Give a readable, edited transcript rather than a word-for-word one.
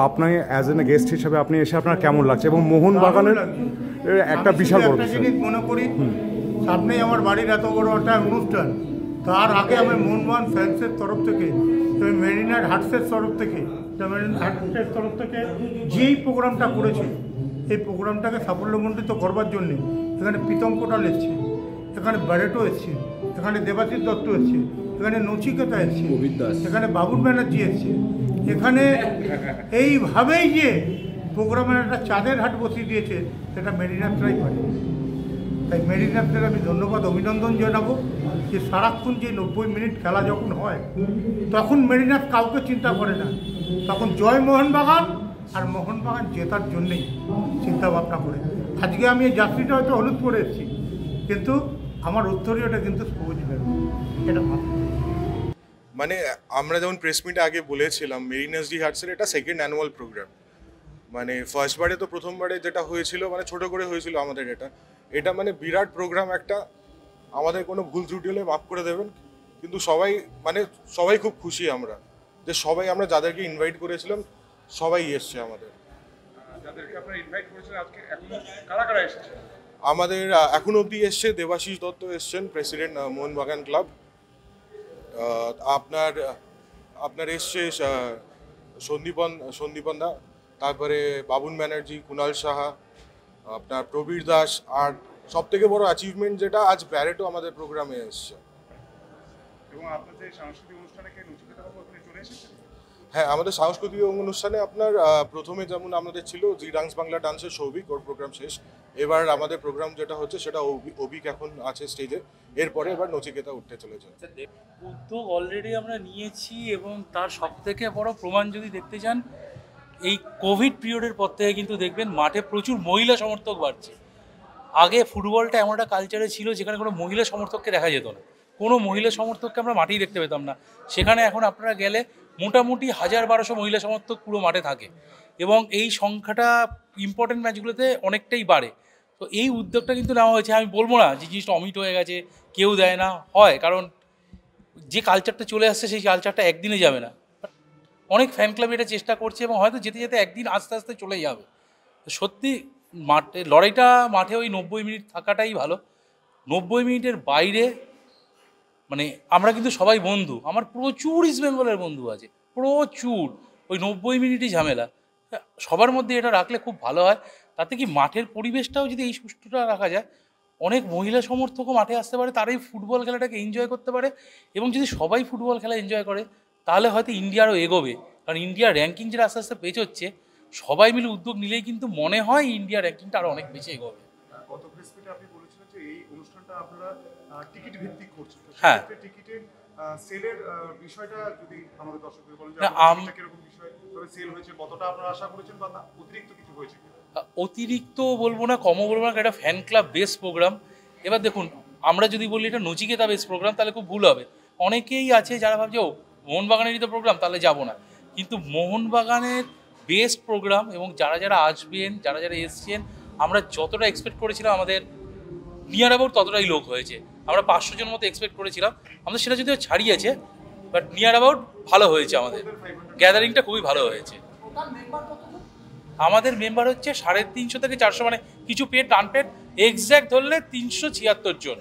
আপনি as an guest হিসেবে আপনি এসে আপনার কেমন লাগছে এবং মোহনবাগানের একটা বিশাল বড় জিনিস মনে করি, সামনেই আমার বাড়ির এত বড় একটা অনুষ্ঠান, তার আগে আমি মোহনবাগান ফ্যান্সের তরফ থেকে, মেরিনার হার্টসের তরফ থেকে, যেই প্রোগ্রামটা করেছি, এই প্রোগ্রামটাকে সাফল্যমণ্ডিত করবার জন্যে এখানে প্রীতম কোটাল এসছে, এখানে ব্যারেটো এসছে, এখানে দেবাশিস দত্ত এসছে, এখানে নচিকেতা এসছে, এখানে বাবুল ব্যানার্জি এসছে, এখানে এইভাবেই যে প্রোগ্রামের একটা চাঁদের হাট বসিয়ে দিয়েছে সেটা মেরিনাথরাই পারে। তাই মেরিনাথদের আমি ধন্যবাদ অভিনন্দন জানাবো যে সারাক্ষণ যে 90 মিনিট খেলা যখন হয় তখন মেরিনাথ কাউকে চিন্তা করে না, তখন জয় মোহনবাগান আর মোহনবাগান জেতার জন্যেই চিন্তা ভাবনা করে। আজকে আমি এই যাত্রীটা হয়তো হলুদ করে এসেছি, কিন্তু আমার উত্তরীয়টা কিন্তু সবুজ বেরো, এটা মানে আমরা যেমন প্রেস মিটে আগে বলেছিলাম মেরিনাস ডি হার্টসের এটা সেকেন্ড অ্যানুয়াল প্রোগ্রাম। মানে ফার্স্টবারে তো প্রথমবারে যেটা হয়েছিল মানে ছোট করে হয়েছিল আমাদের, এটা মানে বিরাট প্রোগ্রাম একটা। আমাদের কোনো ভুল ত্রুটি হলে মাফ করে দেবেন, কিন্তু সবাই খুব খুশি আমরা যে সবাই আমরা যাদেরকে ইনভাইট করেছিলাম সবাই এসছে আমাদের। আমাদের এখন অবধি এসছে দেবাশিস দত্ত এসছেন, প্রেসিডেন্ট মোহনবাগান ক্লাব। আপনার এসছে সন্দীপন দা, তারপরে বাবুন ব্যানার্জি, কুণাল সাহা, আপনার প্রবীর দাস, আর সব থেকে বড় অ্যাচিভমেন্ট যেটা আজ ব্যারেটো আমাদের প্রোগ্রামে এসছে। হ্যাঁ, আমাদের সাংস্কৃতিক অনুষ্ঠানে আপনার প্রথমে যেমন আমাদের ছিল জি ডান্স বাংলা ডান্সের সৌভিক, ওর প্রোগ্রাম শেষ। এবার আমাদের প্রোগ্রাম যেটা হচ্ছে সেটা অভিক এখন আছে স্টেজে, এরপরে এবার নচিকেতা উঠতে চলেছে। উদ্যোগ অলরেডি আমরা নিয়েছি এবং তার সব থেকে বড় প্রমাণ যদি দেখতে চান, এই কোভিড পিরিয়ডের পর থেকে কিন্তু দেখবেন মাঠে প্রচুর মহিলা সমর্থক বাড়ছে। আগে ফুটবলটা এমন একটা কালচারে ছিল যেখানে কোনো মহিলা সমর্থককে দেখা যেত না, কোনো মহিলা সমর্থককে আমরা মাঠেই দেখতে পেতাম না। সেখানে এখন আপনারা গেলে মোটামুটি 1000-1200 মহিলা সমর্থক পুরো মাঠে থাকে এবং এই সংখ্যাটা ইম্পর্টেন্ট ম্যাচগুলোতে অনেকটাই বাড়ে। তো এই উদ্যোগটা কিন্তু নেওয়া হয়েছে। আমি বলবো না যে জিনিসটা অমিট হয়ে গেছে, কেউ দেয় না, হয়, কারণ যে কালচারটা চলে আসছে সেই কালচারটা একদিনে যাবে না। অনেক ফ্যান ক্লাব এটা চেষ্টা করছে এবং হয়তো যেতে যেতে একদিন আস্তে আস্তে চলে যাবে। সত্যি মাঠে লড়াইটা, মাঠে ওই 90 মিনিট থাকাটাই ভালো। 90 মিনিটের বাইরে মানে আমরা কিন্তু সবাই বন্ধু, আমার প্রচুর ইস্ট বেঙ্গলের বন্ধু আছে, প্রচুর। ওই 90 মিনিটই ঝামেলা, সবার মধ্যে এটা রাখলে খুব ভালো হয়। তাতে কি মাঠের পরিবেশটাও যদি এই সুষ্ঠুটা রাখা যায়, অনেক মহিলা সমর্থকও মাঠে আসতে পারে, তারাই ফুটবল খেলাটাকে এনজয় করতে পারে। এবং যদি সবাই ফুটবল খেলা এনজয় করে তাহলে হয়তো ইন্ডিয়া আরও এগোবে, কারণ ইন্ডিয়ার র্যাঙ্কিং যেটা আস্তে আস্তে পেছোচ্ছে, সবাই মিলে উদ্যোগ নিলেই কিন্তু মনে হয় ইন্ডিয়ার র্যাঙ্কিংটা আরও অনেক বেশি এগোবে। গত প্রেস মিটে আপনি বলেছিলেন যে এই অনুষ্ঠানটা আপনারা টিকিট ভিত্তিক করছেন, হ্যাঁ, টিকিটের সেলের বিষয়টা যদি আমাদের দর্শকদের বলেন যে কিরকম বিষয়, তবে সেল হয়েছে, কতটা আপনারা আশা করেছেন বা অতিরিক্ত কিছু হয়েছে? অতিরিক্ত বলবো না, কমও বলবো না, এটা ফ্যান ক্লাব বেস প্রোগ্রাম। এবার দেখুন, আমরা যদি বলি এটা নচিকেতা বেস প্রোগ্রাম তাহলে খুব ভুল হবে। অনেকেই আছে যারা ভাবছে ও মোহনবাগানেরই তো প্রোগ্রাম, তাহলে যাব না। কিন্তু মোহনবাগানের বেস্ট প্রোগ্রাম এবং যারা যারা আসবেন, যারা যারা এসছেন, আমরা যতটা এক্সপেক্ট করেছিলাম আমাদের নিয়ার অ্যাবাউট ততটাই লোক হয়েছে। আমরা 500 জন মতো এক্সপেক্ট করেছিলাম, আমাদের সেটা যদিও ছাড়িয়েছে, বাট নিয়ার অ্যাবাউট ভালো হয়েছে। আমাদের গ্যাদারিংটা খুবই ভালো হয়েছে। আমাদের মেম্বার হচ্ছে 350 থেকে 400, মানে কিছু পেড আনপেড, এক্স্যাক্ট ধরলে 376 জন।